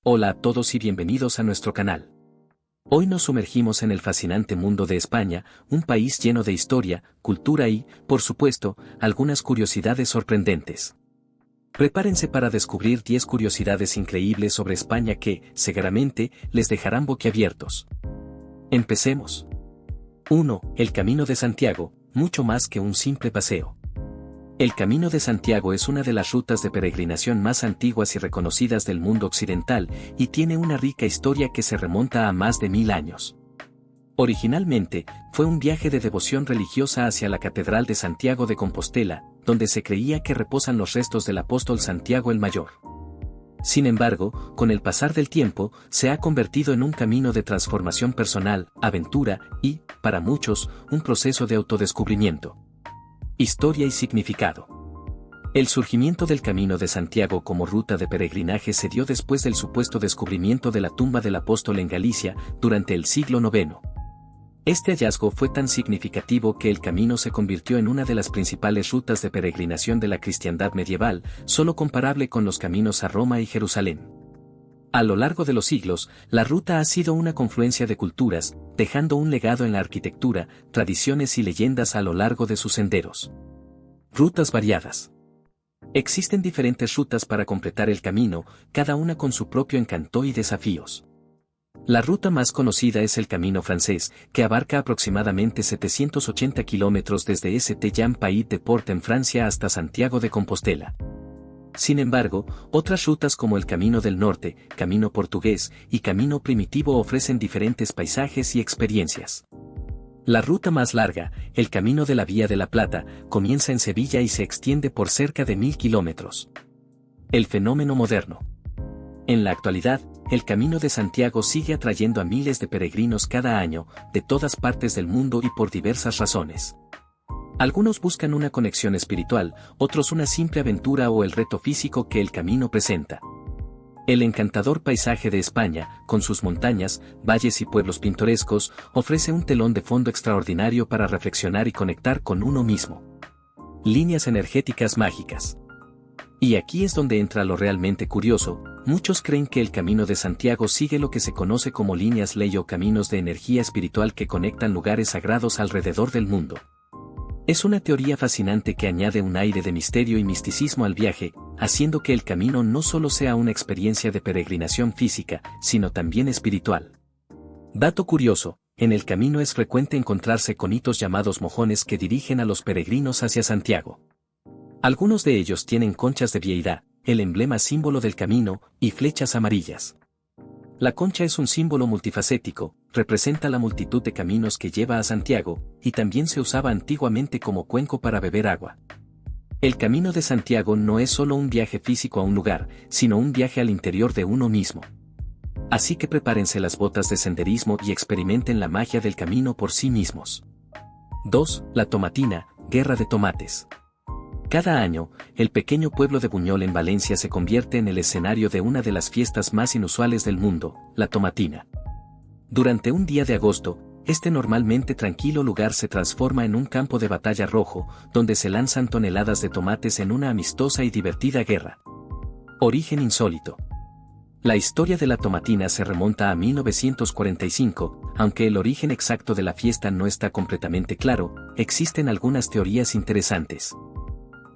Hola a todos y bienvenidos a nuestro canal. Hoy nos sumergimos en el fascinante mundo de España, un país lleno de historia, cultura y, por supuesto, algunas curiosidades sorprendentes. Prepárense para descubrir 10 curiosidades increíbles sobre España que, seguramente, les dejarán boquiabiertos. Empecemos. 1. El Camino de Santiago, mucho más que un simple paseo. El Camino de Santiago es una de las rutas de peregrinación más antiguas y reconocidas del mundo occidental, y tiene una rica historia que se remonta a más de 1000 años. Originalmente, fue un viaje de devoción religiosa hacia la Catedral de Santiago de Compostela, donde se creía que reposan los restos del apóstol Santiago el Mayor. Sin embargo, con el pasar del tiempo, se ha convertido en un camino de transformación personal, aventura y, para muchos, un proceso de autodescubrimiento. Historia y significado. El surgimiento del Camino de Santiago como ruta de peregrinaje se dio después del supuesto descubrimiento de la tumba del apóstol en Galicia, durante el siglo IX. Este hallazgo fue tan significativo que el camino se convirtió en una de las principales rutas de peregrinación de la cristiandad medieval, solo comparable con los caminos a Roma y Jerusalén. A lo largo de los siglos, la ruta ha sido una confluencia de culturas, dejando un legado en la arquitectura, tradiciones y leyendas a lo largo de sus senderos. Rutas variadas. Existen diferentes rutas para completar el camino, cada una con su propio encanto y desafíos. La ruta más conocida es el Camino francés, que abarca aproximadamente 780 kilómetros desde St-Jean-Pied-de-Port en Francia hasta Santiago de Compostela. Sin embargo, otras rutas como el Camino del Norte, Camino portugués y Camino primitivo ofrecen diferentes paisajes y experiencias. La ruta más larga, el Camino de la Vía de la Plata, comienza en Sevilla y se extiende por cerca de 1000 kilómetros. El fenómeno moderno. En la actualidad, el Camino de Santiago sigue atrayendo a miles de peregrinos cada año, de todas partes del mundo y por diversas razones. Algunos buscan una conexión espiritual, otros una simple aventura o el reto físico que el camino presenta. El encantador paisaje de España, con sus montañas, valles y pueblos pintorescos, ofrece un telón de fondo extraordinario para reflexionar y conectar con uno mismo. Líneas energéticas mágicas. Y aquí es donde entra lo realmente curioso. Muchos creen que el Camino de Santiago sigue lo que se conoce como líneas ley o caminos de energía espiritual que conectan lugares sagrados alrededor del mundo. Es una teoría fascinante que añade un aire de misterio y misticismo al viaje, haciendo que el camino no solo sea una experiencia de peregrinación física, sino también espiritual. Dato curioso, en el camino es frecuente encontrarse con hitos llamados mojones que dirigen a los peregrinos hacia Santiago. Algunos de ellos tienen conchas de vieira, el emblema símbolo del camino, y flechas amarillas. La concha es un símbolo multifacético, representa la multitud de caminos que lleva a Santiago, y también se usaba antiguamente como cuenco para beber agua. El Camino de Santiago no es solo un viaje físico a un lugar, sino un viaje al interior de uno mismo. Así que prepárense las botas de senderismo y experimenten la magia del camino por sí mismos. 2. La Tomatina, Guerra de Tomates. Cada año, el pequeño pueblo de Buñol en Valencia se convierte en el escenario de una de las fiestas más inusuales del mundo, la Tomatina. Durante un día de agosto, este normalmente tranquilo lugar se transforma en un campo de batalla rojo, donde se lanzan toneladas de tomates en una amistosa y divertida guerra. Origen insólito. La historia de la Tomatina se remonta a 1945, aunque el origen exacto de la fiesta no está completamente claro, existen algunas teorías interesantes.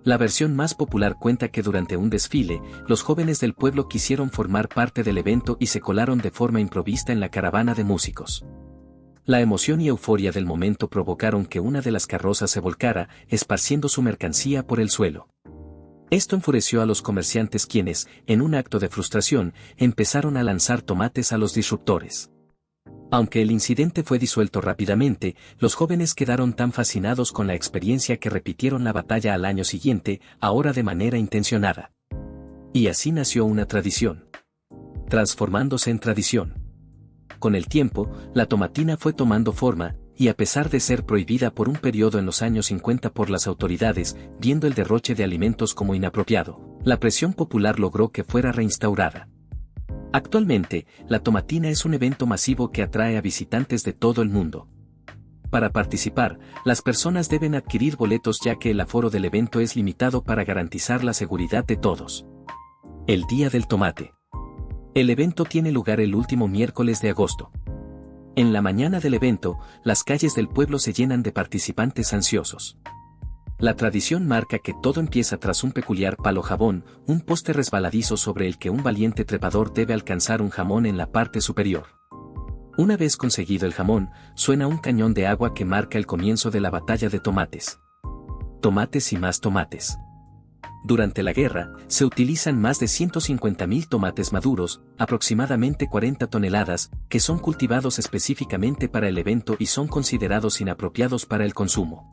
La versión más popular cuenta que durante un desfile, los jóvenes del pueblo quisieron formar parte del evento y se colaron de forma improvista en la caravana de músicos. La emoción y euforia del momento provocaron que una de las carrozas se volcara, esparciendo su mercancía por el suelo. Esto enfureció a los comerciantes quienes, en un acto de frustración, empezaron a lanzar tomates a los disruptores. Aunque el incidente fue disuelto rápidamente, los jóvenes quedaron tan fascinados con la experiencia que repitieron la batalla al año siguiente, ahora de manera intencionada. Y así nació una tradición. Transformándose en tradición. Con el tiempo, la tomatina fue tomando forma, y a pesar de ser prohibida por un periodo en los años 50 por las autoridades, viendo el derroche de alimentos como inapropiado, la presión popular logró que fuera reinstaurada. Actualmente, la Tomatina es un evento masivo que atrae a visitantes de todo el mundo. Para participar, las personas deben adquirir boletos ya que el aforo del evento es limitado para garantizar la seguridad de todos. El Día del Tomate. El evento tiene lugar el último miércoles de agosto. En la mañana del evento, las calles del pueblo se llenan de participantes ansiosos. La tradición marca que todo empieza tras un peculiar palo jabón, un poste resbaladizo sobre el que un valiente trepador debe alcanzar un jamón en la parte superior. Una vez conseguido el jamón, suena un cañón de agua que marca el comienzo de la batalla de tomates. Tomates y más tomates. Durante la guerra, se utilizan más de 150.000 tomates maduros, aproximadamente 40 toneladas, que son cultivados específicamente para el evento y son considerados inapropiados para el consumo.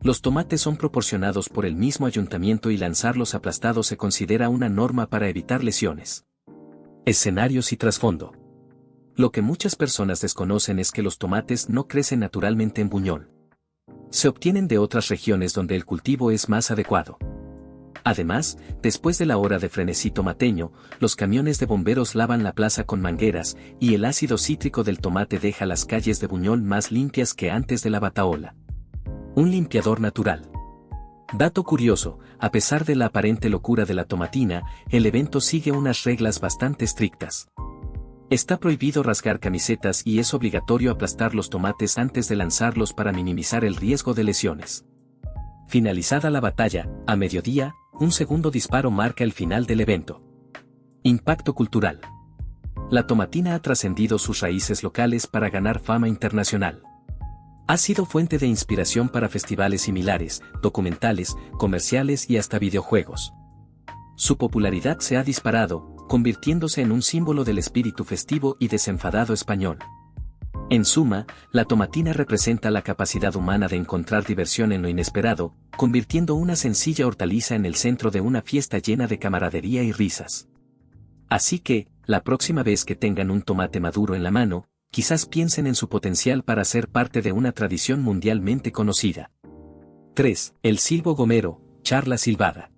Los tomates son proporcionados por el mismo ayuntamiento y lanzarlos aplastados se considera una norma para evitar lesiones. Escenarios y trasfondo. Lo que muchas personas desconocen es que los tomates no crecen naturalmente en Buñol. Se obtienen de otras regiones donde el cultivo es más adecuado. Además, después de la hora de frenesí tomateño, los camiones de bomberos lavan la plaza con mangueras, y el ácido cítrico del tomate deja las calles de Buñol más limpias que antes de la batahola. Un limpiador natural. Dato curioso, a pesar de la aparente locura de la tomatina, el evento sigue unas reglas bastante estrictas. Está prohibido rasgar camisetas y es obligatorio aplastar los tomates antes de lanzarlos para minimizar el riesgo de lesiones. Finalizada la batalla, a mediodía, un segundo disparo marca el final del evento. Impacto cultural. La tomatina ha trascendido sus raíces locales para ganar fama internacional. Ha sido fuente de inspiración para festivales similares, documentales, comerciales y hasta videojuegos. Su popularidad se ha disparado, convirtiéndose en un símbolo del espíritu festivo y desenfadado español. En suma, la tomatina representa la capacidad humana de encontrar diversión en lo inesperado, convirtiendo una sencilla hortaliza en el centro de una fiesta llena de camaradería y risas. Así que, la próxima vez que tengan un tomate maduro en la mano, quizás piensen en su potencial para ser parte de una tradición mundialmente conocida. 3. El silbo gomero, charla silbada.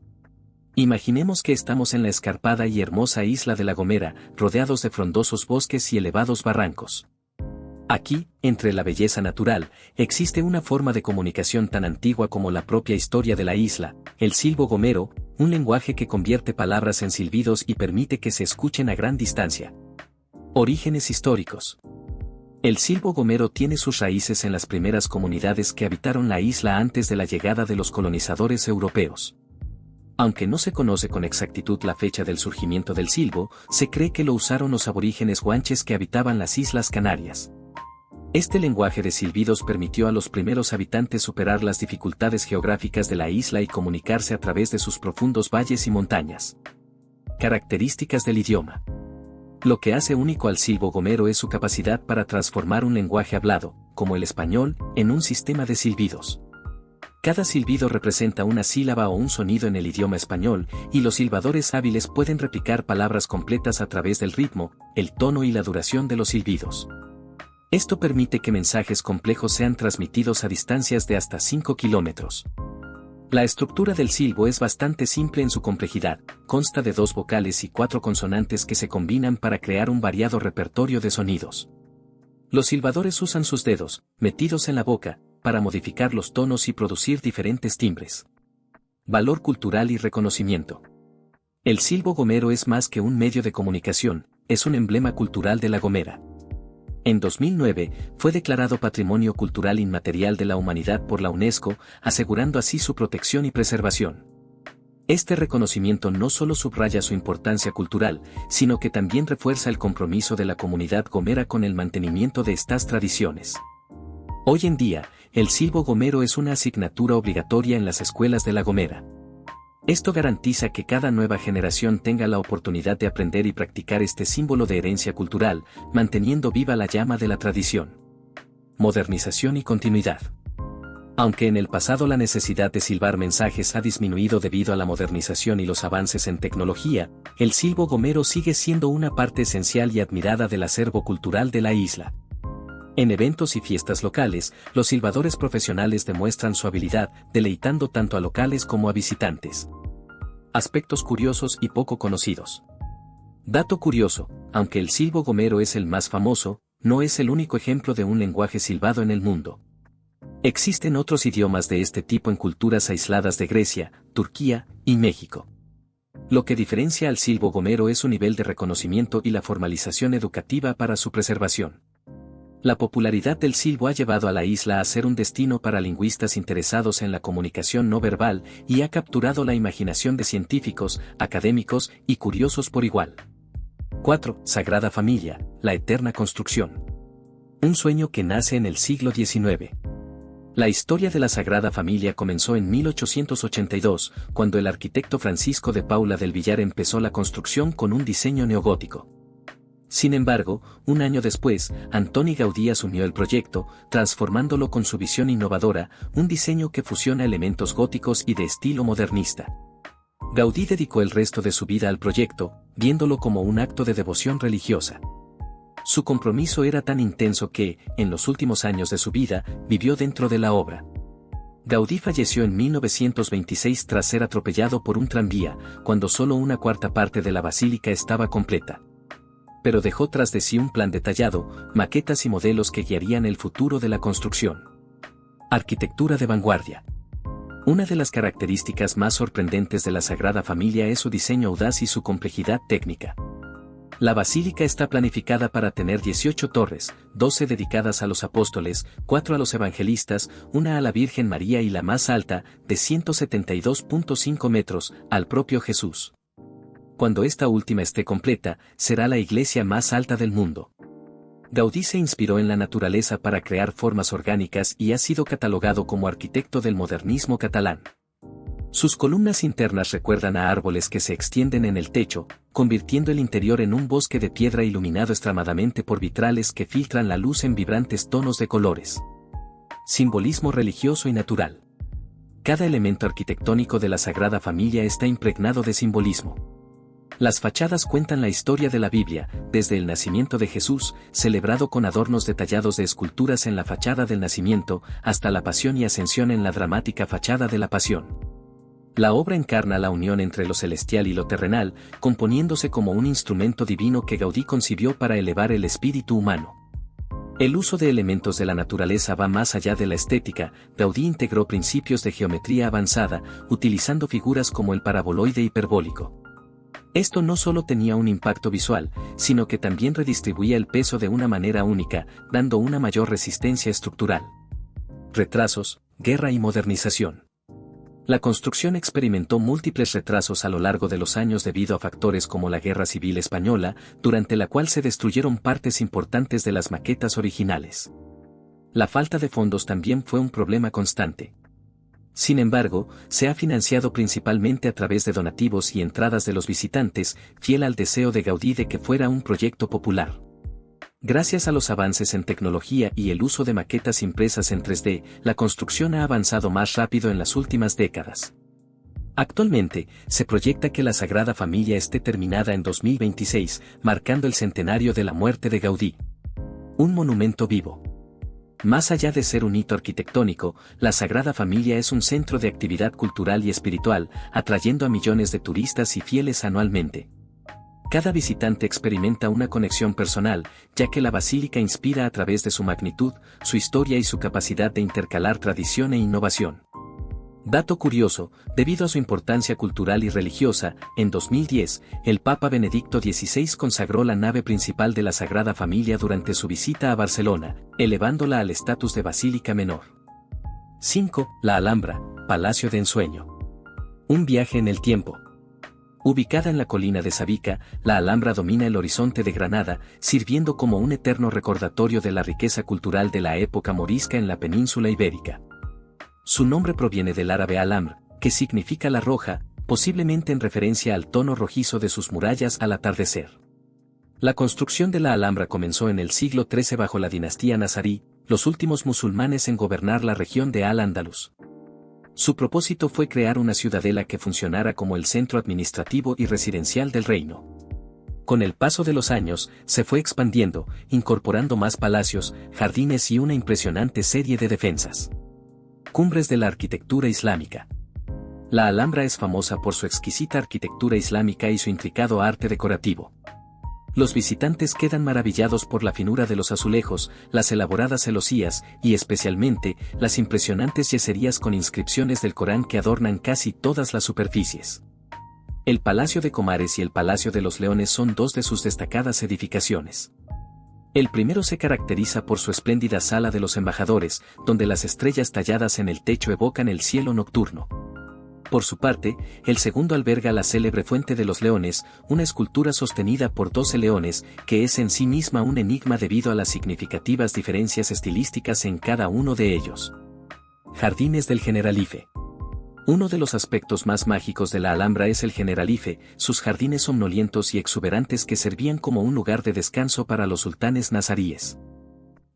Imaginemos que estamos en la escarpada y hermosa isla de La Gomera, rodeados de frondosos bosques y elevados barrancos. Aquí, entre la belleza natural, existe una forma de comunicación tan antigua como la propia historia de la isla, el silbo gomero, un lenguaje que convierte palabras en silbidos y permite que se escuchen a gran distancia. Orígenes históricos. El silbo gomero tiene sus raíces en las primeras comunidades que habitaron la isla antes de la llegada de los colonizadores europeos. Aunque no se conoce con exactitud la fecha del surgimiento del silbo, se cree que lo usaron los aborígenes guanches que habitaban las Islas Canarias. Este lenguaje de silbidos permitió a los primeros habitantes superar las dificultades geográficas de la isla y comunicarse a través de sus profundos valles y montañas. Características del idioma. Lo que hace único al silbo gomero es su capacidad para transformar un lenguaje hablado, como el español, en un sistema de silbidos. Cada silbido representa una sílaba o un sonido en el idioma español, y los silbadores hábiles pueden replicar palabras completas a través del ritmo, el tono y la duración de los silbidos. Esto permite que mensajes complejos sean transmitidos a distancias de hasta 5 kilómetros. La estructura del silbo es bastante simple en su complejidad, consta de 2 vocales y 4 consonantes que se combinan para crear un variado repertorio de sonidos. Los silbadores usan sus dedos, metidos en la boca, para modificar los tonos y producir diferentes timbres. Valor cultural y reconocimiento. El silbo gomero es más que un medio de comunicación, es un emblema cultural de La Gomera. En 2009, fue declarado Patrimonio Cultural Inmaterial de la Humanidad por la UNESCO, asegurando así su protección y preservación. Este reconocimiento no solo subraya su importancia cultural, sino que también refuerza el compromiso de la comunidad gomera con el mantenimiento de estas tradiciones. Hoy en día, el silbo gomero es una asignatura obligatoria en las escuelas de La Gomera. Esto garantiza que cada nueva generación tenga la oportunidad de aprender y practicar este símbolo de herencia cultural, manteniendo viva la llama de la tradición. Modernización y continuidad. Aunque en el pasado la necesidad de silbar mensajes ha disminuido debido a la modernización y los avances en tecnología, el silbo gomero sigue siendo una parte esencial y admirada del acervo cultural de la isla. En eventos y fiestas locales, los silbadores profesionales demuestran su habilidad, deleitando tanto a locales como a visitantes. Aspectos curiosos y poco conocidos. Dato curioso, aunque el silbo gomero es el más famoso, no es el único ejemplo de un lenguaje silbado en el mundo. Existen otros idiomas de este tipo en culturas aisladas de Grecia, Turquía y México. Lo que diferencia al silbo gomero es su nivel de reconocimiento y la formalización educativa para su preservación. La popularidad del silbo ha llevado a la isla a ser un destino para lingüistas interesados en la comunicación no verbal y ha capturado la imaginación de científicos, académicos y curiosos por igual. 4. Sagrada Familia, la eterna construcción. Un sueño que nace en el siglo XIX. La historia de la Sagrada Familia comenzó en 1882, cuando el arquitecto Francisco de Paula del Villar empezó la construcción con un diseño neogótico. Sin embargo, un año después, Antoni Gaudí asumió el proyecto, transformándolo con su visión innovadora, un diseño que fusiona elementos góticos y de estilo modernista. Gaudí dedicó el resto de su vida al proyecto, viéndolo como un acto de devoción religiosa. Su compromiso era tan intenso que, en los últimos años de su vida, vivió dentro de la obra. Gaudí falleció en 1926 tras ser atropellado por un tranvía, cuando solo una cuarta parte de la basílica estaba completa. Pero dejó tras de sí un plan detallado, maquetas y modelos que guiarían el futuro de la construcción. Arquitectura de vanguardia. Una de las características más sorprendentes de la Sagrada Familia es su diseño audaz y su complejidad técnica. La basílica está planificada para tener 18 torres, 12 dedicadas a los apóstoles, 4 a los evangelistas, una a la Virgen María y la más alta, de 172.5 metros, al propio Jesús. Cuando esta última esté completa, será la iglesia más alta del mundo. Gaudí se inspiró en la naturaleza para crear formas orgánicas y ha sido catalogado como arquitecto del modernismo catalán. Sus columnas internas recuerdan a árboles que se extienden en el techo, convirtiendo el interior en un bosque de piedra iluminado extremadamente por vitrales que filtran la luz en vibrantes tonos de colores. Simbolismo religioso y natural. Cada elemento arquitectónico de la Sagrada Familia está impregnado de simbolismo. Las fachadas cuentan la historia de la Biblia, desde el nacimiento de Jesús, celebrado con adornos detallados de esculturas en la fachada del nacimiento, hasta la pasión y ascensión en la dramática fachada de la pasión. La obra encarna la unión entre lo celestial y lo terrenal, componiéndose como un instrumento divino que Gaudí concibió para elevar el espíritu humano. El uso de elementos de la naturaleza va más allá de la estética. Gaudí integró principios de geometría avanzada, utilizando figuras como el paraboloide hiperbólico. Esto no solo tenía un impacto visual, sino que también redistribuía el peso de una manera única, dando una mayor resistencia estructural. Retrasos, guerra y modernización. La construcción experimentó múltiples retrasos a lo largo de los años debido a factores como la Guerra Civil Española, durante la cual se destruyeron partes importantes de las maquetas originales. La falta de fondos también fue un problema constante. Sin embargo, se ha financiado principalmente a través de donativos y entradas de los visitantes, fiel al deseo de Gaudí de que fuera un proyecto popular. Gracias a los avances en tecnología y el uso de maquetas impresas en 3D, la construcción ha avanzado más rápido en las últimas décadas. Actualmente, se proyecta que la Sagrada Familia esté terminada en 2026, marcando el centenario de la muerte de Gaudí. Un monumento vivo. Más allá de ser un hito arquitectónico, la Sagrada Familia es un centro de actividad cultural y espiritual, atrayendo a millones de turistas y fieles anualmente. Cada visitante experimenta una conexión personal, ya que la basílica inspira a través de su magnitud, su historia y su capacidad de intercalar tradición e innovación. Dato curioso, debido a su importancia cultural y religiosa, en 2010, el Papa Benedicto XVI consagró la nave principal de la Sagrada Familia durante su visita a Barcelona, elevándola al estatus de basílica menor. 5. La Alhambra, Palacio de Ensueño. Un viaje en el tiempo. Ubicada en la colina de Sabica, la Alhambra domina el horizonte de Granada, sirviendo como un eterno recordatorio de la riqueza cultural de la época morisca en la península ibérica. Su nombre proviene del árabe alamr, que significa la roja, posiblemente en referencia al tono rojizo de sus murallas al atardecer. La construcción de la Alhambra comenzó en el siglo XIII bajo la dinastía nazarí, los últimos musulmanes en gobernar la región de Al-Ándalus. Su propósito fue crear una ciudadela que funcionara como el centro administrativo y residencial del reino. Con el paso de los años, se fue expandiendo, incorporando más palacios, jardines y una impresionante serie de defensas. Cumbres de la arquitectura islámica. La Alhambra es famosa por su exquisita arquitectura islámica y su intricado arte decorativo. Los visitantes quedan maravillados por la finura de los azulejos, las elaboradas celosías y especialmente las impresionantes yeserías con inscripciones del Corán que adornan casi todas las superficies. El Palacio de Comares y el Palacio de los Leones son dos de sus destacadas edificaciones. El primero se caracteriza por su espléndida sala de los embajadores, donde las estrellas talladas en el techo evocan el cielo nocturno. Por su parte, el segundo alberga la célebre Fuente de los Leones, una escultura sostenida por 12 leones, que es en sí misma un enigma debido a las significativas diferencias estilísticas en cada uno de ellos. Jardines del Generalife. Uno de los aspectos más mágicos de la Alhambra es el Generalife, sus jardines somnolientos y exuberantes que servían como un lugar de descanso para los sultanes nazaríes.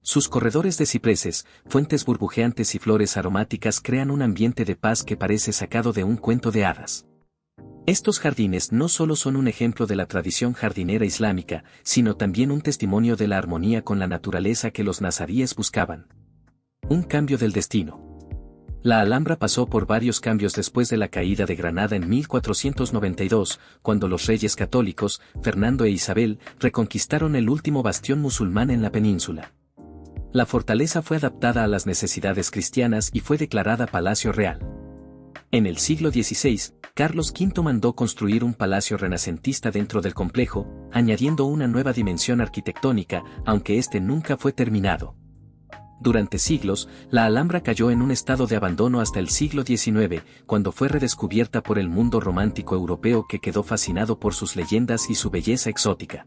Sus corredores de cipreses, fuentes burbujeantes y flores aromáticas crean un ambiente de paz que parece sacado de un cuento de hadas. Estos jardines no solo son un ejemplo de la tradición jardinera islámica, sino también un testimonio de la armonía con la naturaleza que los nazaríes buscaban. Un cambio del destino. La Alhambra pasó por varios cambios después de la caída de Granada en 1492, cuando los reyes católicos, Fernando e Isabel, reconquistaron el último bastión musulmán en la península. La fortaleza fue adaptada a las necesidades cristianas y fue declarada Palacio Real. En el siglo XVI, Carlos V mandó construir un palacio renacentista dentro del complejo, añadiendo una nueva dimensión arquitectónica, aunque este nunca fue terminado. Durante siglos, la Alhambra cayó en un estado de abandono hasta el siglo XIX, cuando fue redescubierta por el mundo romántico europeo que quedó fascinado por sus leyendas y su belleza exótica.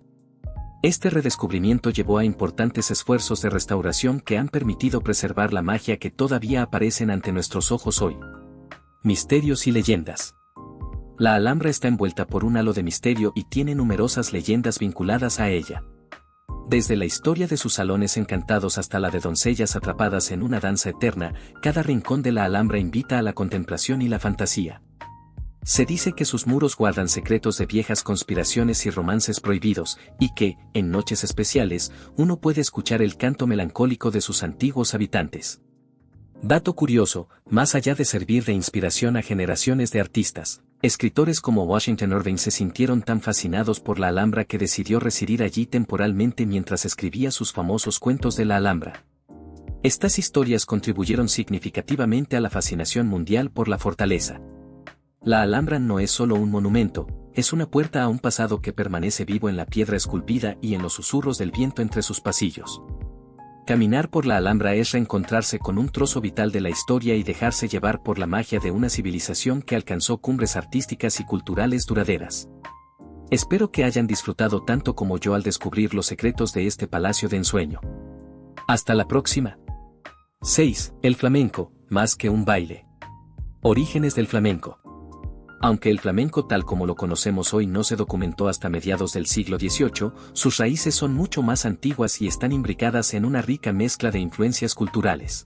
Este redescubrimiento llevó a importantes esfuerzos de restauración que han permitido preservar la magia que todavía aparecen ante nuestros ojos hoy. Misterios y leyendas. La Alhambra está envuelta por un halo de misterio y tiene numerosas leyendas vinculadas a ella. Desde la historia de sus salones encantados hasta la de doncellas atrapadas en una danza eterna, cada rincón de la Alhambra invita a la contemplación y la fantasía. Se dice que sus muros guardan secretos de viejas conspiraciones y romances prohibidos, y que, en noches especiales, uno puede escuchar el canto melancólico de sus antiguos habitantes. Dato curioso, más allá de servir de inspiración a generaciones de artistas, escritores como Washington Irving se sintieron tan fascinados por la Alhambra que decidió residir allí temporalmente mientras escribía sus famosos cuentos de la Alhambra. Estas historias contribuyeron significativamente a la fascinación mundial por la fortaleza. La Alhambra no es solo un monumento, es una puerta a un pasado que permanece vivo en la piedra esculpida y en los susurros del viento entre sus pasillos. Caminar por la Alhambra es reencontrarse con un trozo vital de la historia y dejarse llevar por la magia de una civilización que alcanzó cumbres artísticas y culturales duraderas. Espero que hayan disfrutado tanto como yo al descubrir los secretos de este palacio de ensueño. Hasta la próxima. 6. El flamenco, más que un baile. Orígenes del flamenco. Aunque el flamenco tal como lo conocemos hoy no se documentó hasta mediados del siglo XVIII, sus raíces son mucho más antiguas y están imbricadas en una rica mezcla de influencias culturales.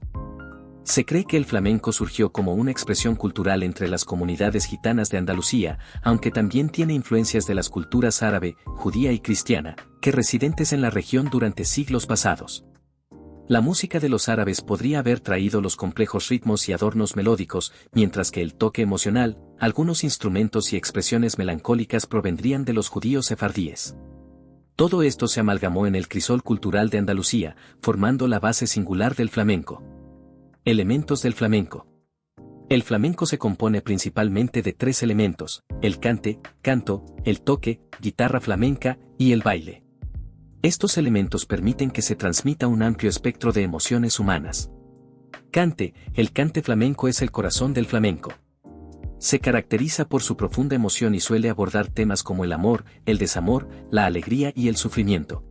Se cree que el flamenco surgió como una expresión cultural entre las comunidades gitanas de Andalucía, aunque también tiene influencias de las culturas árabe, judía y cristiana, que residentes en la región durante siglos pasados. La música de los árabes podría haber traído los complejos ritmos y adornos melódicos, mientras que el toque emocional, algunos instrumentos y expresiones melancólicas provendrían de los judíos sefardíes. Todo esto se amalgamó en el crisol cultural de Andalucía, formando la base singular del flamenco. Elementos del flamenco. El flamenco se compone principalmente de 3 elementos: el cante, canto, el toque, guitarra flamenca, y el baile. Estos elementos permiten que se transmita un amplio espectro de emociones humanas. Cante. El cante flamenco es el corazón del flamenco. Se caracteriza por su profunda emoción y suele abordar temas como el amor, el desamor, la alegría y el sufrimiento.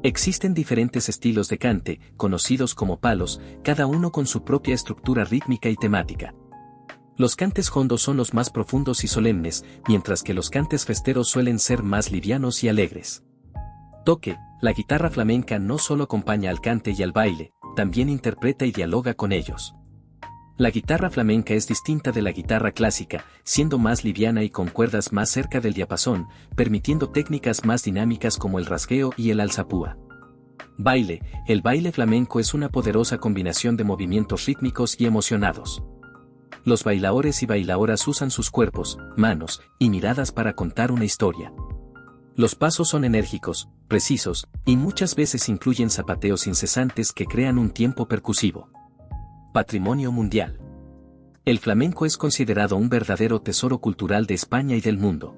Existen diferentes estilos de cante, conocidos como palos, cada uno con su propia estructura rítmica y temática. Los cantes hondos son los más profundos y solemnes, mientras que los cantes festeros suelen ser más livianos y alegres. Toque. La guitarra flamenca no solo acompaña al cante y al baile, también interpreta y dialoga con ellos. La guitarra flamenca es distinta de la guitarra clásica, siendo más liviana y con cuerdas más cerca del diapasón, permitiendo técnicas más dinámicas como el rasgueo y el alzapúa. Baile. El baile flamenco es una poderosa combinación de movimientos rítmicos y emocionados. Los bailadores y bailadoras usan sus cuerpos, manos y miradas para contar una historia. Los pasos son enérgicos, precisos, y muchas veces incluyen zapateos incesantes que crean un tiempo percusivo. Patrimonio mundial. El flamenco es considerado un verdadero tesoro cultural de España y del mundo.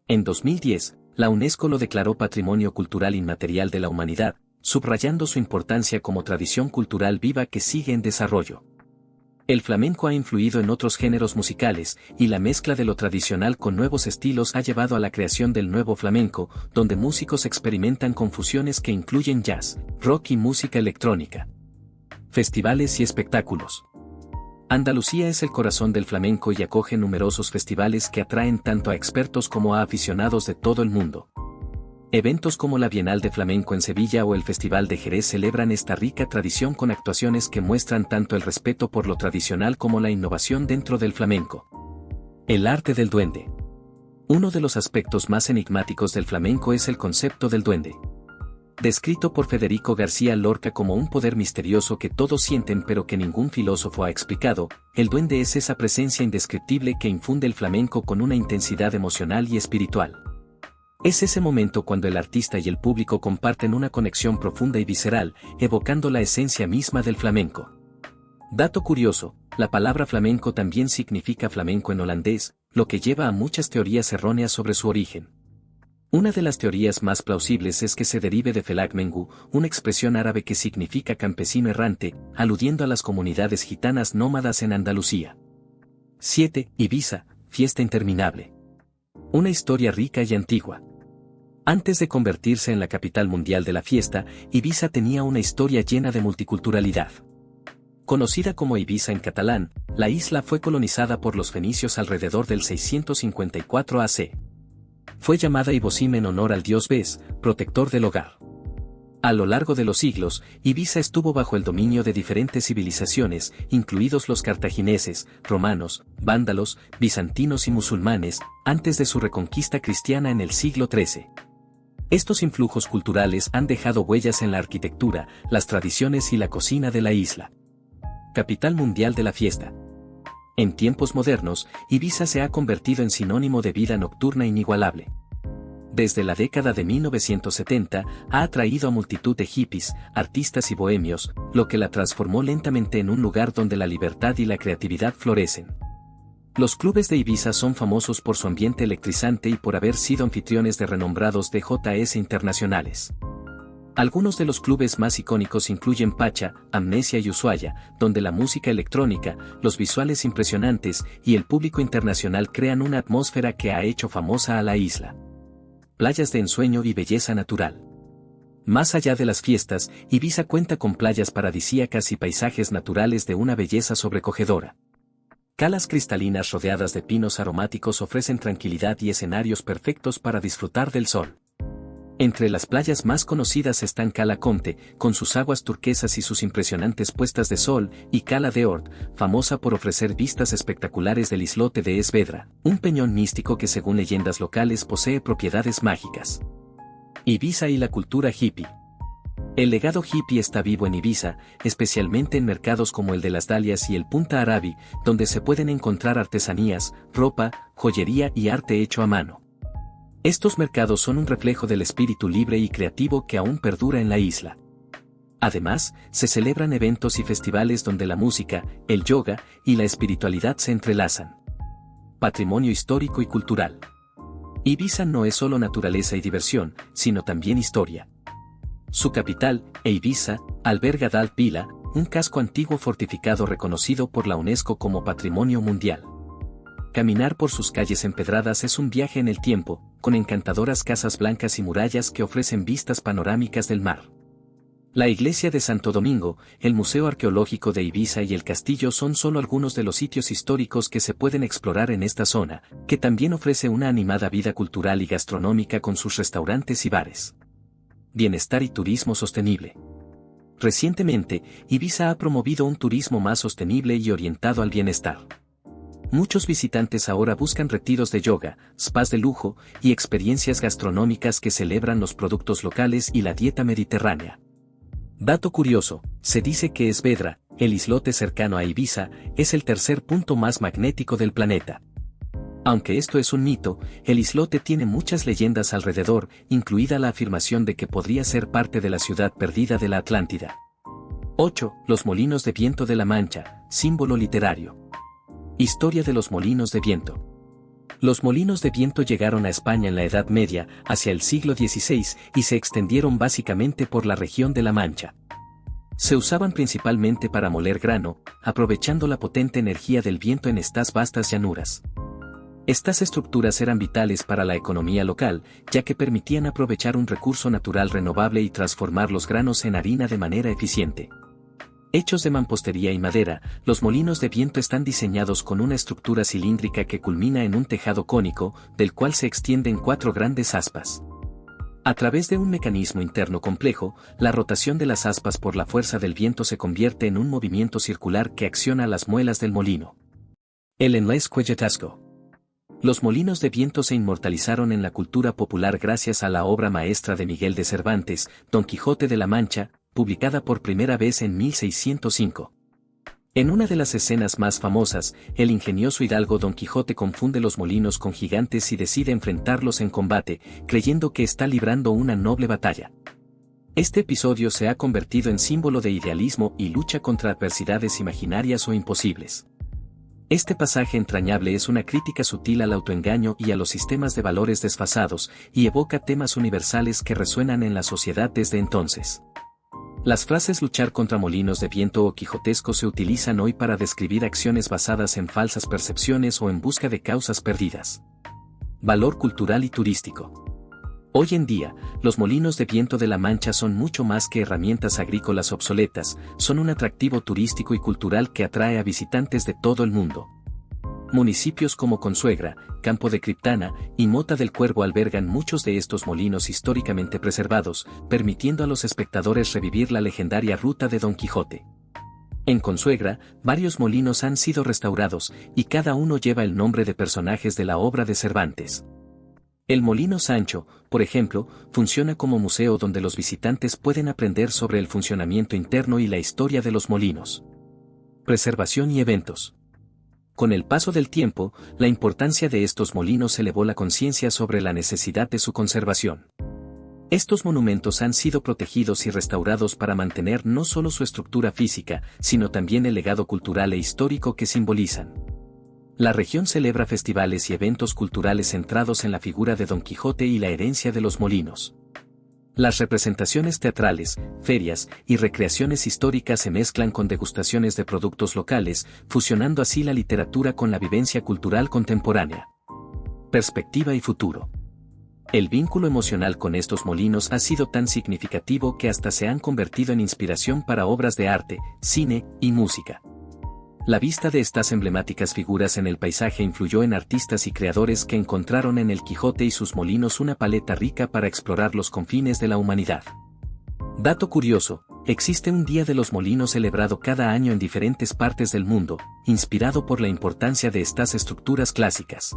En 2010, la UNESCO lo declaró Patrimonio Cultural Inmaterial de la Humanidad, subrayando su importancia como tradición cultural viva que sigue en desarrollo. El flamenco ha influido en otros géneros musicales, y la mezcla de lo tradicional con nuevos estilos ha llevado a la creación del nuevo flamenco, donde músicos experimentan con fusiones que incluyen jazz, rock y música electrónica. Festivales y espectáculos. Andalucía es el corazón del flamenco y acoge numerosos festivales que atraen tanto a expertos como a aficionados de todo el mundo. Eventos como la Bienal de Flamenco en Sevilla o el Festival de Jerez celebran esta rica tradición con actuaciones que muestran tanto el respeto por lo tradicional como la innovación dentro del flamenco. El arte del duende. Uno de los aspectos más enigmáticos del flamenco es el concepto del duende. Descrito por Federico García Lorca como un poder misterioso que todos sienten pero que ningún filósofo ha explicado, el duende es esa presencia indescriptible que infunde el flamenco con una intensidad emocional y espiritual. Es ese momento cuando el artista y el público comparten una conexión profunda y visceral, evocando la esencia misma del flamenco. Dato curioso, la palabra flamenco también significa flamenco en holandés, lo que lleva a muchas teorías erróneas sobre su origen. Una de las teorías más plausibles es que se derive de Felag Mengu, una expresión árabe que significa campesino errante, aludiendo a las comunidades gitanas nómadas en Andalucía. 7. Ibiza, fiesta interminable. Una historia rica y antigua. Antes de convertirse en la capital mundial de la fiesta, Ibiza tenía una historia llena de multiculturalidad. Conocida como Ibiza en catalán, la isla fue colonizada por los fenicios alrededor del 654 AC. Fue llamada Ibosim en honor al dios Bes, protector del hogar. A lo largo de los siglos, Ibiza estuvo bajo el dominio de diferentes civilizaciones, incluidos los cartagineses, romanos, vándalos, bizantinos y musulmanes, antes de su reconquista cristiana en el siglo XIII. Estos influjos culturales han dejado huellas en la arquitectura, las tradiciones y la cocina de la isla. Capital mundial de la fiesta. En tiempos modernos, Ibiza se ha convertido en sinónimo de vida nocturna inigualable. Desde la década de 1970, ha atraído a multitud de hippies, artistas y bohemios, lo que la transformó lentamente en un lugar donde la libertad y la creatividad florecen. Los clubes de Ibiza son famosos por su ambiente electrizante y por haber sido anfitriones de renombrados DJs internacionales. Algunos de los clubes más icónicos incluyen Pacha, Amnesia y Ushuaia, donde la música electrónica, los visuales impresionantes y el público internacional crean una atmósfera que ha hecho famosa a la isla. Playas de ensueño y belleza natural. Más allá de las fiestas, Ibiza cuenta con playas paradisíacas y paisajes naturales de una belleza sobrecogedora. Calas cristalinas rodeadas de pinos aromáticos ofrecen tranquilidad y escenarios perfectos para disfrutar del sol. Entre las playas más conocidas están Cala Comte, con sus aguas turquesas y sus impresionantes puestas de sol, y Cala de Ort, famosa por ofrecer vistas espectaculares del islote de Esvedra, un peñón místico que según leyendas locales posee propiedades mágicas. Ibiza y la cultura hippie. El legado hippie está vivo en Ibiza, especialmente en mercados como el de las Dalias y el Punta Arabi, donde se pueden encontrar artesanías, ropa, joyería y arte hecho a mano. Estos mercados son un reflejo del espíritu libre y creativo que aún perdura en la isla. Además, se celebran eventos y festivales donde la música, el yoga y la espiritualidad se entrelazan. Patrimonio histórico y cultural. Ibiza no es solo naturaleza y diversión, sino también historia. Su capital, Ibiza, alberga Dalt Vila, un casco antiguo fortificado reconocido por la UNESCO como Patrimonio Mundial. Caminar por sus calles empedradas es un viaje en el tiempo, con encantadoras casas blancas y murallas que ofrecen vistas panorámicas del mar. La iglesia de Santo Domingo, el Museo Arqueológico de Ibiza y el castillo son solo algunos de los sitios históricos que se pueden explorar en esta zona, que también ofrece una animada vida cultural y gastronómica con sus restaurantes y bares. Bienestar y turismo sostenible. Recientemente, Ibiza ha promovido un turismo más sostenible y orientado al bienestar. Muchos visitantes ahora buscan retiros de yoga, spas de lujo y experiencias gastronómicas que celebran los productos locales y la dieta mediterránea. Dato curioso, se dice que Esvedra, el islote cercano a Ibiza, es el tercer punto más magnético del planeta. Aunque esto es un mito, el islote tiene muchas leyendas alrededor, incluida la afirmación de que podría ser parte de la ciudad perdida de la Atlántida. 8. Los molinos de viento de la Mancha, símbolo literario. Historia de los molinos de viento. Los molinos de viento llegaron a España en la Edad Media, hacia el siglo XVI, y se extendieron básicamente por la región de La Mancha. Se usaban principalmente para moler grano, aprovechando la potente energía del viento en estas vastas llanuras. Estas estructuras eran vitales para la economía local, ya que permitían aprovechar un recurso natural renovable y transformar los granos en harina de manera eficiente. Hechos de mampostería y madera, los molinos de viento están diseñados con una estructura cilíndrica que culmina en un tejado cónico, del cual se extienden 4 grandes aspas. A través de un mecanismo interno complejo, la rotación de las aspas por la fuerza del viento se convierte en un movimiento circular que acciona las muelas del molino. El enlace-cuelletasco. Los molinos de viento se inmortalizaron en la cultura popular gracias a la obra maestra de Miguel de Cervantes, Don Quijote de la Mancha, publicada por primera vez en 1605. En una de las escenas más famosas, el ingenioso hidalgo Don Quijote confunde los molinos con gigantes y decide enfrentarlos en combate, creyendo que está librando una noble batalla. Este episodio se ha convertido en símbolo de idealismo y lucha contra adversidades imaginarias o imposibles. Este pasaje entrañable es una crítica sutil al autoengaño y a los sistemas de valores desfasados, y evoca temas universales que resuenan en la sociedad desde entonces. Las frases luchar contra molinos de viento o quijotesco se utilizan hoy para describir acciones basadas en falsas percepciones o en busca de causas perdidas. Valor cultural y turístico. Hoy en día, los molinos de viento de la Mancha son mucho más que herramientas agrícolas obsoletas, son un atractivo turístico y cultural que atrae a visitantes de todo el mundo. Municipios como Consuegra, Campo de Criptana y Mota del Cuervo albergan muchos de estos molinos históricamente preservados, permitiendo a los espectadores revivir la legendaria ruta de Don Quijote. En Consuegra, varios molinos han sido restaurados, y cada uno lleva el nombre de personajes de la obra de Cervantes. El Molino Sancho, por ejemplo, funciona como museo donde los visitantes pueden aprender sobre el funcionamiento interno y la historia de los molinos. Preservación y eventos. Con el paso del tiempo, la importancia de estos molinos elevó la conciencia sobre la necesidad de su conservación. Estos monumentos han sido protegidos y restaurados para mantener no solo su estructura física, sino también el legado cultural e histórico que simbolizan. La región celebra festivales y eventos culturales centrados en la figura de Don Quijote y la herencia de los molinos. Las representaciones teatrales, ferias y recreaciones históricas se mezclan con degustaciones de productos locales, fusionando así la literatura con la vivencia cultural contemporánea. Perspectiva y futuro. El vínculo emocional con estos molinos ha sido tan significativo que hasta se han convertido en inspiración para obras de arte, cine y música. La vista de estas emblemáticas figuras en el paisaje influyó en artistas y creadores que encontraron en el Quijote y sus molinos una paleta rica para explorar los confines de la humanidad. Dato curioso, existe un Día de los Molinos celebrado cada año en diferentes partes del mundo, inspirado por la importancia de estas estructuras clásicas.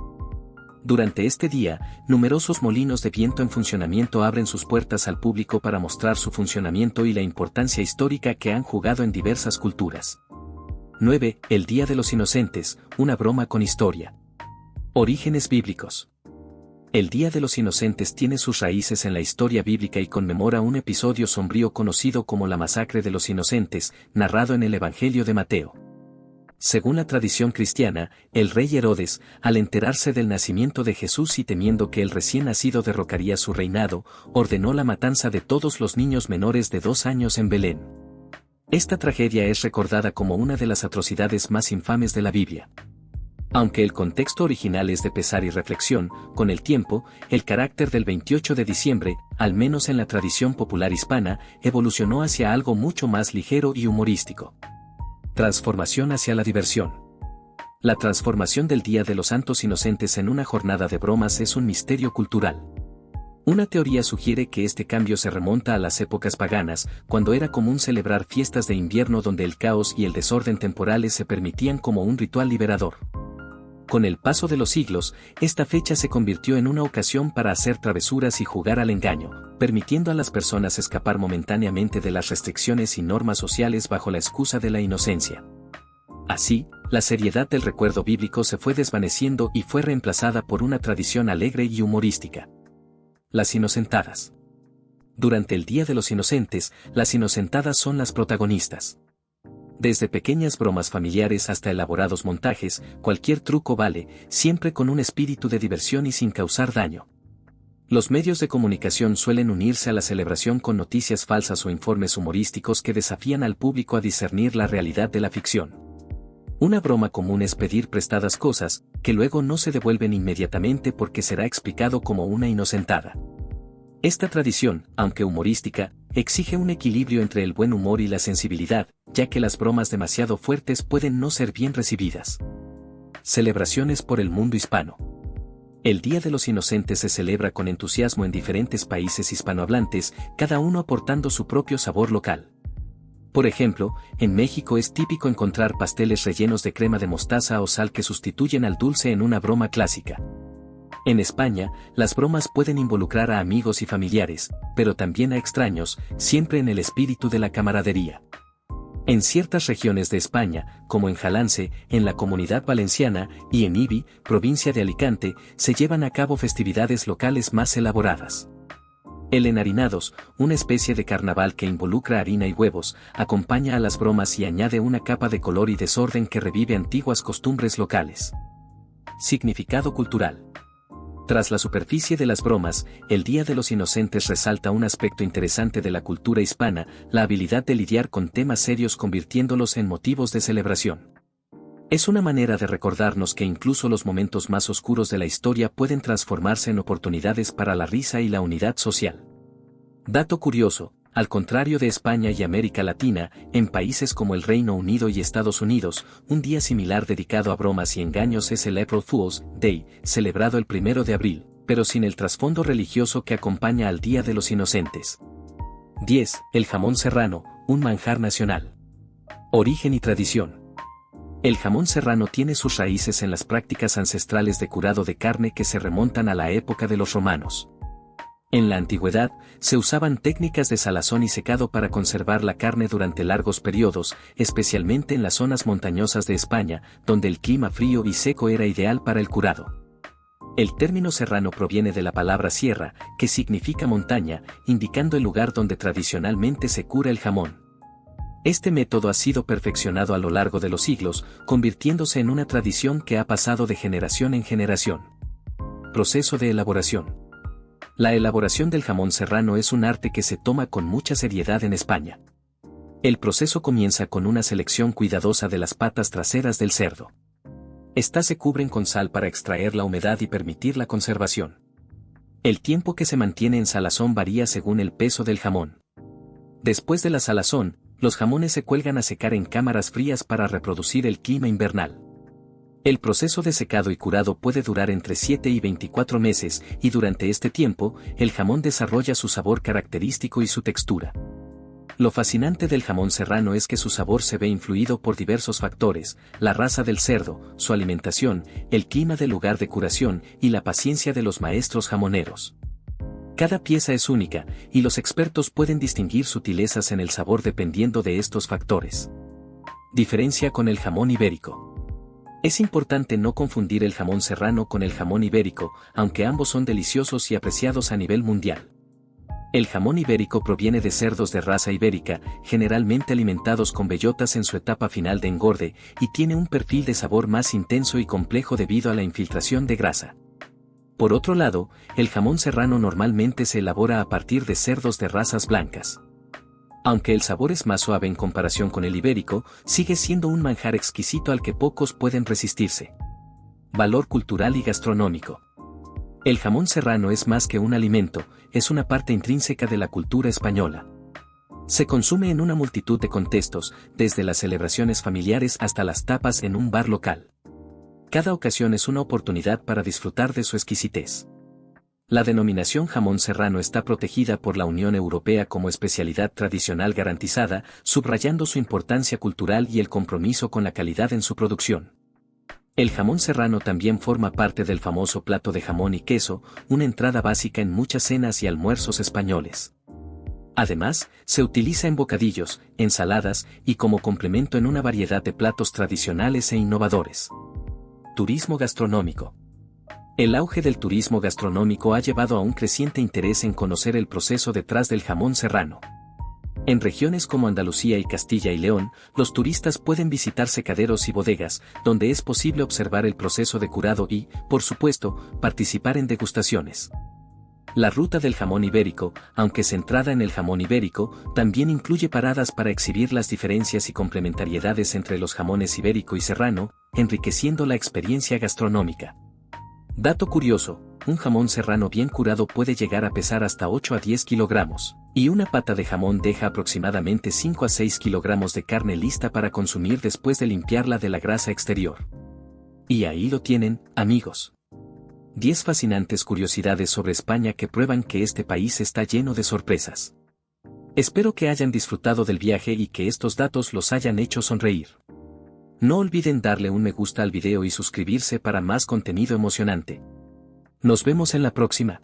Durante este día, numerosos molinos de viento en funcionamiento abren sus puertas al público para mostrar su funcionamiento y la importancia histórica que han jugado en diversas culturas. 9. El Día de los Inocentes, una broma con historia. Orígenes bíblicos. El Día de los Inocentes tiene sus raíces en la historia bíblica y conmemora un episodio sombrío conocido como la Masacre de los Inocentes, narrado en el Evangelio de Mateo. Según la tradición cristiana, el rey Herodes, al enterarse del nacimiento de Jesús y temiendo que el recién nacido derrocaría su reinado, ordenó la matanza de todos los niños menores de 2 años en Belén. Esta tragedia es recordada como una de las atrocidades más infames de la Biblia. Aunque el contexto original es de pesar y reflexión, con el tiempo, el carácter del 28 de diciembre, al menos en la tradición popular hispana, evolucionó hacia algo mucho más ligero y humorístico. Transformación hacia la diversión. La transformación del Día de los Santos Inocentes en una jornada de bromas es un misterio cultural. Una teoría sugiere que este cambio se remonta a las épocas paganas, cuando era común celebrar fiestas de invierno donde el caos y el desorden temporales se permitían como un ritual liberador. Con el paso de los siglos, esta fecha se convirtió en una ocasión para hacer travesuras y jugar al engaño, permitiendo a las personas escapar momentáneamente de las restricciones y normas sociales bajo la excusa de la inocencia. Así, la seriedad del recuerdo bíblico se fue desvaneciendo y fue reemplazada por una tradición alegre y humorística. Las inocentadas. Durante el Día de los Inocentes, las inocentadas son las protagonistas. Desde pequeñas bromas familiares hasta elaborados montajes, cualquier truco vale, siempre con un espíritu de diversión y sin causar daño. Los medios de comunicación suelen unirse a la celebración con noticias falsas o informes humorísticos que desafían al público a discernir la realidad de la ficción. Una broma común es pedir prestadas cosas, que luego no se devuelven inmediatamente porque será explicado como una inocentada. Esta tradición, aunque humorística, exige un equilibrio entre el buen humor y la sensibilidad, ya que las bromas demasiado fuertes pueden no ser bien recibidas. Celebraciones por el mundo hispano. El Día de los Inocentes se celebra con entusiasmo en diferentes países hispanohablantes, cada uno aportando su propio sabor local. Por ejemplo, en México es típico encontrar pasteles rellenos de crema de mostaza o sal que sustituyen al dulce en una broma clásica. En España, las bromas pueden involucrar a amigos y familiares, pero también a extraños, siempre en el espíritu de la camaradería. En ciertas regiones de España, como en Jalance, en la Comunidad Valenciana, y en Ibi, provincia de Alicante, se llevan a cabo festividades locales más elaboradas. El enharinados, una especie de carnaval que involucra harina y huevos, acompaña a las bromas y añade una capa de color y desorden que revive antiguas costumbres locales. Significado cultural. Tras la superficie de las bromas, el Día de los Inocentes resalta un aspecto interesante de la cultura hispana, la habilidad de lidiar con temas serios convirtiéndolos en motivos de celebración. Es una manera de recordarnos que incluso los momentos más oscuros de la historia pueden transformarse en oportunidades para la risa y la unidad social. Dato curioso, al contrario de España y América Latina, en países como el Reino Unido y Estados Unidos, un día similar dedicado a bromas y engaños es el April Fool's Day, celebrado el 1 de abril, pero sin el trasfondo religioso que acompaña al Día de los Inocentes. 10. El jamón serrano, un manjar nacional. Origen y tradición. El jamón serrano tiene sus raíces en las prácticas ancestrales de curado de carne que se remontan a la época de los romanos. En la antigüedad, se usaban técnicas de salazón y secado para conservar la carne durante largos periodos, especialmente en las zonas montañosas de España, donde el clima frío y seco era ideal para el curado. El término serrano proviene de la palabra sierra, que significa montaña, indicando el lugar donde tradicionalmente se cura el jamón. Este método ha sido perfeccionado a lo largo de los siglos, convirtiéndose en una tradición que ha pasado de generación en generación. Proceso de elaboración. La elaboración del jamón serrano es un arte que se toma con mucha seriedad en España. El proceso comienza con una selección cuidadosa de las patas traseras del cerdo. Estas se cubren con sal para extraer la humedad y permitir la conservación. El tiempo que se mantiene en salazón varía según el peso del jamón. Después de la salazón, los jamones se cuelgan a secar en cámaras frías para reproducir el clima invernal. El proceso de secado y curado puede durar entre 7 y 24 meses, y durante este tiempo, el jamón desarrolla su sabor característico y su textura. Lo fascinante del jamón serrano es que su sabor se ve influido por diversos factores: la raza del cerdo, su alimentación, el clima del lugar de curación y la paciencia de los maestros jamoneros. Cada pieza es única, y los expertos pueden distinguir sutilezas en el sabor dependiendo de estos factores. Diferencia con el jamón ibérico. Es importante no confundir el jamón serrano con el jamón ibérico, aunque ambos son deliciosos y apreciados a nivel mundial. El jamón ibérico proviene de cerdos de raza ibérica, generalmente alimentados con bellotas en su etapa final de engorde, y tiene un perfil de sabor más intenso y complejo debido a la infiltración de grasa. Por otro lado, el jamón serrano normalmente se elabora a partir de cerdos de razas blancas. Aunque el sabor es más suave en comparación con el ibérico, sigue siendo un manjar exquisito al que pocos pueden resistirse. Valor cultural y gastronómico. El jamón serrano es más que un alimento, es una parte intrínseca de la cultura española. Se consume en una multitud de contextos, desde las celebraciones familiares hasta las tapas en un bar local. Cada ocasión es una oportunidad para disfrutar de su exquisitez. La denominación jamón serrano está protegida por la Unión Europea como especialidad tradicional garantizada, subrayando su importancia cultural y el compromiso con la calidad en su producción. El jamón serrano también forma parte del famoso plato de jamón y queso, una entrada básica en muchas cenas y almuerzos españoles. Además, se utiliza en bocadillos, ensaladas y como complemento en una variedad de platos tradicionales e innovadores. Turismo gastronómico. El auge del turismo gastronómico ha llevado a un creciente interés en conocer el proceso detrás del jamón serrano. En regiones como Andalucía y Castilla y León, los turistas pueden visitar secaderos y bodegas, donde es posible observar el proceso de curado y, por supuesto, participar en degustaciones. La ruta del jamón ibérico, aunque centrada en el jamón ibérico, también incluye paradas para exhibir las diferencias y complementariedades entre los jamones ibérico y serrano, enriqueciendo la experiencia gastronómica. Dato curioso, un jamón serrano bien curado puede llegar a pesar hasta 8 a 10 kilogramos, y una pata de jamón deja aproximadamente 5 a 6 kilogramos de carne lista para consumir después de limpiarla de la grasa exterior. Y ahí lo tienen, amigos. 10 fascinantes curiosidades sobre España que prueban que este país está lleno de sorpresas. Espero que hayan disfrutado del viaje y que estos datos los hayan hecho sonreír. No olviden darle un me gusta al video y suscribirse para más contenido emocionante. Nos vemos en la próxima.